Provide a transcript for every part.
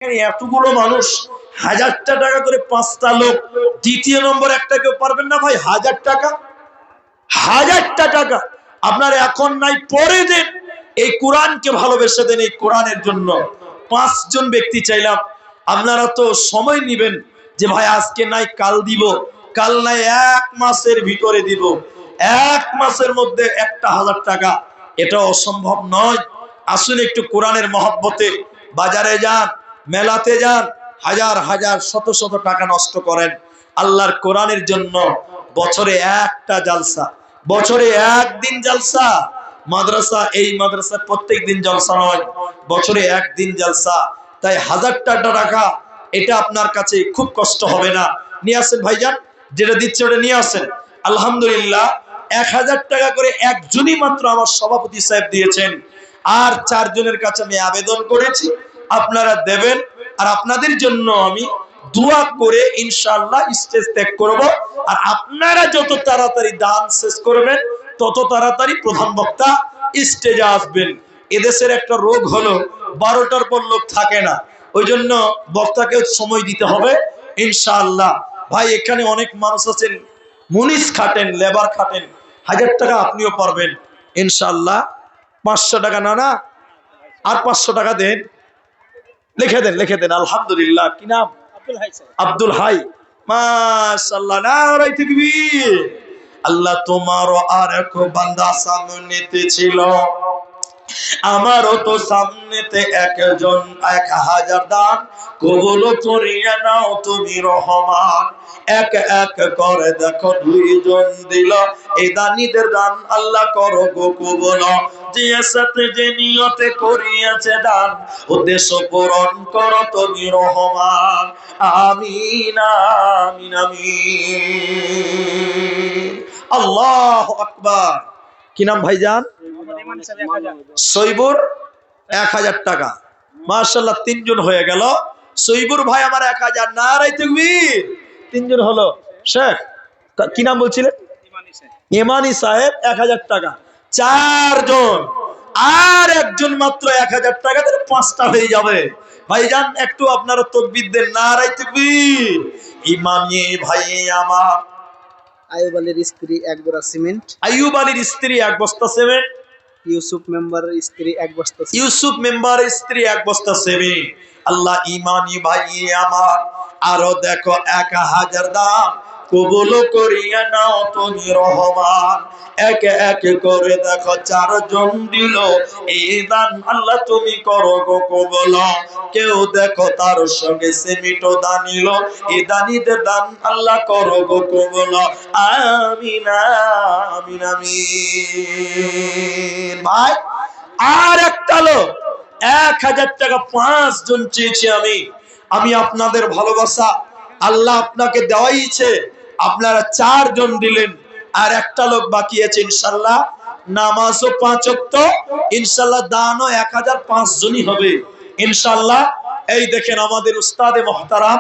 এতগুলো মানুষ, 1000টা টাকা করে 5টা লোক, দ্বিতীয় নম্বর একটা কেউ পারবেন না ভাই? 1000টা টাকা আপনার এখন নাই, পরে দেন। এই কোরআনকে ভালোবেসে দেন, এই কোরআনের জন্য। 5 জন ব্যক্তি চাইলাম, আপনারা তো সময় নেবেন যে ভাই আজকে নাই কাল দিব, কাল নাই 1 মাসের ভিতরে দিব। 1 মাসের মধ্যে একটা 1000 টাকা, এটা অসম্ভব নয়। আসুন একটু কোরআনের মহব্বতে বাজারে যান, মেলাতে যান, হাজার হাজার শত শত টাকা নষ্ট করেন আল্লাহর কোরআনের জন্য। বছরে একটা জালসা, বছরে একদিন জালসা। মাদ্রাসা, এই মাদ্রাসা প্রত্যেক দিন জলসা নয়, বছরে একদিন জালসা। তাই 1000টা টাকা এটা আপনার কাছে খুব কষ্ট হবে না। নিয়ে আসেন ভাইজান, যেটা দিচ্ছে ওটা নিয়ে আসেন। আলহামদুলিল্লাহ, 1000 টাকা করে একজনই মাত্র আমার সভাপতি সাহেব দিয়েছেন। আর 4 জনের কাছে আমি আবেদন করেছি, আপনারা দেবেন। আর আপনাদের জন্য আমি দোয়া করে ইনশাআল্লাহ স্টেজ ত্যাগ করব। আর আপনারা যত তাড়াতাড়ি দান শেষ করবেন, তত তাড়াতাড়ি প্রধান বক্তা স্টেজে আসবেন। এদেশের একটা রোগ হলো 12টার পর লোক থাকে না, ওই জন্য বক্তাকে সময় দিতে হবে ইনশাআল্লাহ। ভাই এখানে অনেক মানুষ আছেন, মুনিশ খাটেন, লেবার খাটেন, 1000 টাকা আপনিও পারবেন ইনশাআল্লাহ। 500 টাকা না না, আর 500 টাকা দেন, লিখে দেন, লিখে দেন। আলহামদুলিল্লাহ। কি নাম? আব্দুল হাই। মাশাআল্লাহ, নারে তাকবীর। আল্লাহ তোমারও আর এক বান্দা সামনেতে ছিল, আমারও তো সামনেতে একজন 1000 দান কবুল করিয়া নাও তুমি রহমান। এক এক করে দেখো 2 জন দিল, এই দানিদের দান আল্লাহ করো গো কবুল। যে সাথে যে নিয়তে করিয়াছে দান, উদ্দেশ্য পূরণ করো তুমি রহমান। আমিন আমিন আমিন। আল্লাহু আকবার। কি নাম ভাইজান? সৈবুর। 1000 টাকা। মাশাআল্লাহ, 3 জন হয়ে গেল। সৈবুর ভাই আমার 1000। নারে তাকবীর। 3 জন হলো। শেখ কি নাম বলছিলেন? ইমানি সাহেব 1000 টাকা। 4 জন। আর একজন মাত্র 1000 টাকা, তাহলে 5টা হয়ে যাবে। ভাইজান একটু আপনারা তাকবীর দেন। নারে তাকবীর। ইমানি ভাই আমার। আইয়ুব আলীর স্ত্রী 1 বোরা সিমেন্ট। আইয়ুব আলীর স্ত্রী 1 বস্তা সিমেন্ট। ইউসুফ মেম্বারের স্ত্রী 1 বস্তা। ইউসুফ মেম্বারের স্ত্রী 1 বস্তা সিমেন্ট। আল্লাহ ইমানি ভাই আমার আরো দেখো 1000 দান কবুল করিয়া নাও তুমি রহমান। এক এক করে দেখো 4 জন দিল, এই দান আল্লাহ তুমি করো গো কবুল। কেউ দেখো তার সঙ্গে সিমেন্টও দানিল, এই দানিদের দান আল্লাহ করো গো কবুল। আমিন আমিন আমিন। ভাই আর একটা লোক 1000 টাকা 5 জন চেয়েছি আমি আপনাদের ভালোবাসা আল্লাহ আপনাকে দেওয়াইছে, আপনারা 4 জন দিলেন। আর একটা লোক বাকি আছে ইনশাআল্লাহ। নামাজও 5 ওয়াক্ত ইনশাআল্লাহ, দানও 1005 জনই হবে ইনশাআল্লাহ। এই দেখেন আমাদের উস্তাদে মুহতারাম,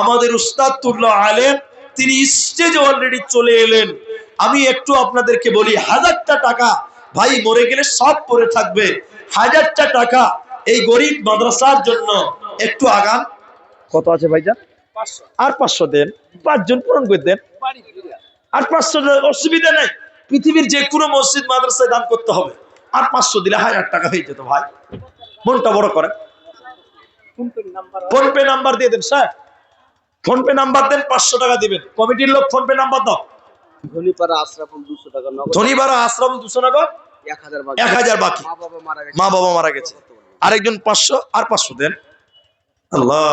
আমাদের উস্তাদুল্লাহ আলেম, তিনি স্টেজে অলরেডি চলে এলেন। আমি একটু আপনাদেরকে বলি, 1000টা টাকা ভাই মরে গেলে সব পড়ে থাকবে। 1000টা টাকা এই গরিব মাদ্রাসার জন্য একটু আগান। কত আছে ভাইজান? 500। আর 500 দেন, 5 জন পূরণ করে দেন। আর 500 অসুবিধা নাই, পৃথিবীর যে কোনো মসজিদ মাদ্রাসায় দান করতে হবে। আর 500 দিলে 1000 টাকা হয়ে যেত ভাই। মনটা বড় করেন। ফোন পে নাম্বার দিয়ে দেন স্যার, ফোন পে নাম্বার দেন, 500 টাকা দিবেন। কমিটির লোক ফোন পে নাম্বার দাও। ধনীপাড়া আশরাফুল 200 টাকা নগদ। ধনীপাড়া আশরাফুল 200 নগদ। 1000 বাকি। মা বাবা মারা গেছে। আরেকজন 500, আর 500 দেন। আল্লাহ,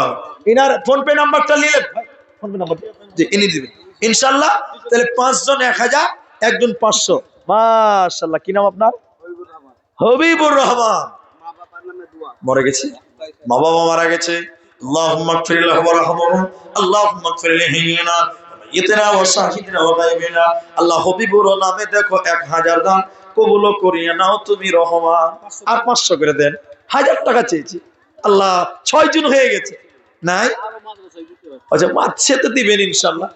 ইনার ফোন পে নাম্বারটা নিলেন ভাই, ফোন পে নাম্বার জি ইনি দিবেন ইনশাআল্লাহ। তাহলে 5 জন 1000, একজন 500। মাশাআল্লাহ। কি নাম আপনার? হবিবুর রহমান। মা বাবার নামে দোয়া। মরে গেছে, মা বাবা মারা গেছে। আল্লাহুম্মা গফির লাহু ওয়ারহামহু, আল্লাহুম্মা গফির লিহিনা ইতনা ওয়া শাহিদনা ওয়া গায়বিনা। আল্লাহ হবিবুর নামে দেখো 1000 দান কবুল করিয়া নাও তুমি রহমান। আর 500 করে দেন। 1000 টাকা চেয়েছি আল্লাহ। 6 জন হয়ে গেছে নাই? আচ্ছা, মাঝে তো দিবেন ইনশাআল্লাহ।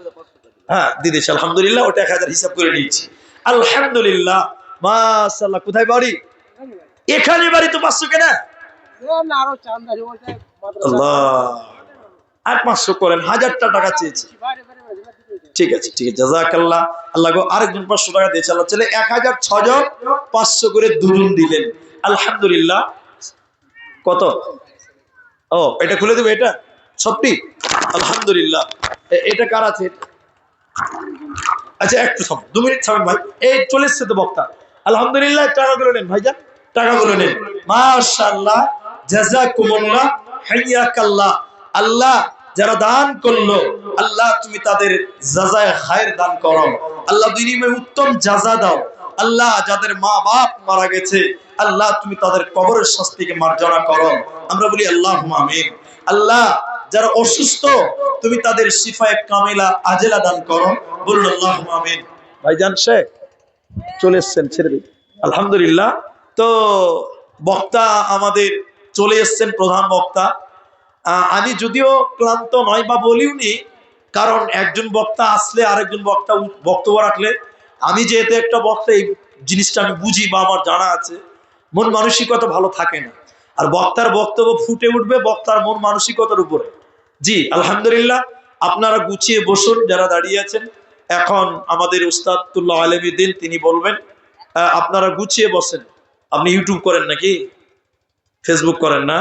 হ্যাঁ দিদিছি আলহামদুলিল্লাহ। ওটা 1000 হিসাব করে নিয়েছি আলহামদুলিল্লাহ। মাশাআল্লাহ। কোথায় বাড়ি? এখানে বাড়ি তো 500 কেনা। না আরো চান্দা আল্লাহ, আর 500 করেন, 1000টা টাকা চেয়েছি। ঠিক আছে, ঠিক আছে, জাযাকাল্লাহ। আল্লাহ গো, আরেকজন 500 টাকা দিয়েছে। আল্লাহ চলে 1006 জন 500 করে দুজন দিলেন। আলহামদুলিল্লাহ। কত? ও, এটা খুলে দেবে, এটা সত্যি? আলহামদুলিল্লাহ। এটা কার আছে? আচ্ছা, একটু থাম, 2 মিনিট থামেন ভাই। এই চলে এসছে তো বক্তা। আলহামদুলিল্লাহ, টাকাগুলো নেন ভাইজান, টাকাগুলো নেন। মাশাআল্লাহ, জাযাকুমুল্লাহ, হাইয়াকাল্লাহ। আল্লাহ যারা দান করলো, আল্লাহ তুমি তাদের জাযায়ে খায়ের দান করো। আল্লাহ বিনিময়ে উত্তম জাযা দাও। আল্লাহ যাদের মা বাপ মারা গেছে, আল্লাহ তুমি তাদের কবরের শাস্তিকে মার্জনা করো। আমরা বলি আল্লাহুম্মা আমিন। আল্লাহ যারা অসুস্থ, তুমি তাদের শিফায়ে কামিলা আজেলা দান করো। বলুন আল্লাহুম্মা আমিন। ভাইজান শেখ চলে এসেছেন, ছেড়ে দিন। আলহামদুলিল্লাহ। তো বক্তা আমাদের চলে এসেছেন, প্রধান বক্তা। আমি যদিও ক্লান্ত নয় বা বলিওনি, কারণ একজন বক্তা আসলে আরেকজন বক্তা বক্তব্য রাখলে, আমি যেহেতু একটা বক্তা, এই জিনিসটা আমি বুঝি বা আমার জানা আছে, মন মানসিকতা ভালো থাকে না। আর বক্তার বক্তব্য ফুটে উঠবে বক্তার মন মানসিকতার উপরে। জি আলহামদুলিল্লাহ। আপনারা গুছিয়ে বসুন যারা দাঁড়িয়ে আছেন। এখন আমাদের উস্তাদুল্লাহ আলেমী দিন তিনি বলবেন। আপনারা গুছিয়ে বসেন। আপনি ইউটিউব করেন নাকি, ফেসবুক করেন না?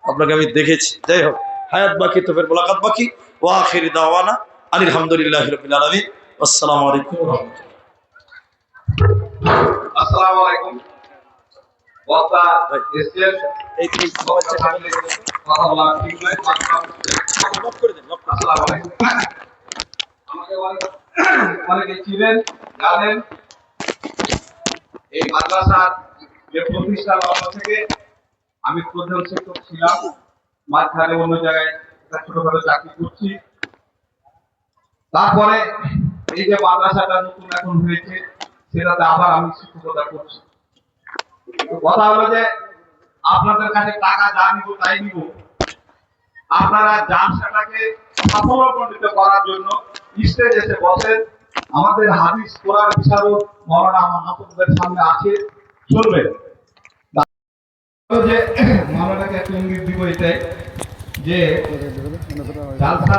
আপনাকে আমি দেখেছি। যাই হোক, হায়াত বাকি তো ফের মোলাকাত বাকি। ওয়া আখিরি দাওয়ানা আলহামদুলিল্লাহি রাব্বিল আলামিন। আসসালামু আলাইকুম ওয়া রাহমাতুল্লাহ। আসসালামু আলাইকুম। বক্তা এসেছেন, এই কথা বলা ঠিক নয়। লক করে দেন, লক করে দেন। আসসালামু আলাইকুম। আমাকে অনেকে চিনেন, জানেন। এই মাদ্রাসার যে প্রতিষ্ঠা লগ্ন থেকে আমি প্রধান শিক্ষক ছিলাম, মাঝখানে অন্য জায়গায় একটা ছোটখাটো চাকরি করছি। তারপরে এই যে মাদ্রাসাটা নতুন এখন হয়েছে, সেটাতে আবার আমি শিক্ষকতা করছি। কথা হলো যে আপনাদের কাছে টাকা যা নিব তাই নিব, আপনারা জালসাটাকে সাফল্যমণ্ডিত করার জন্য স্টেজে এসে বসেন। আমাদের হাদিস কোরআন বিশারদ মাওলানা মাহমুদের সামনে আছে, শুনবেন। যে মাওলানাকে একটা ইঙ্গিত দিব এটাই যে জালসা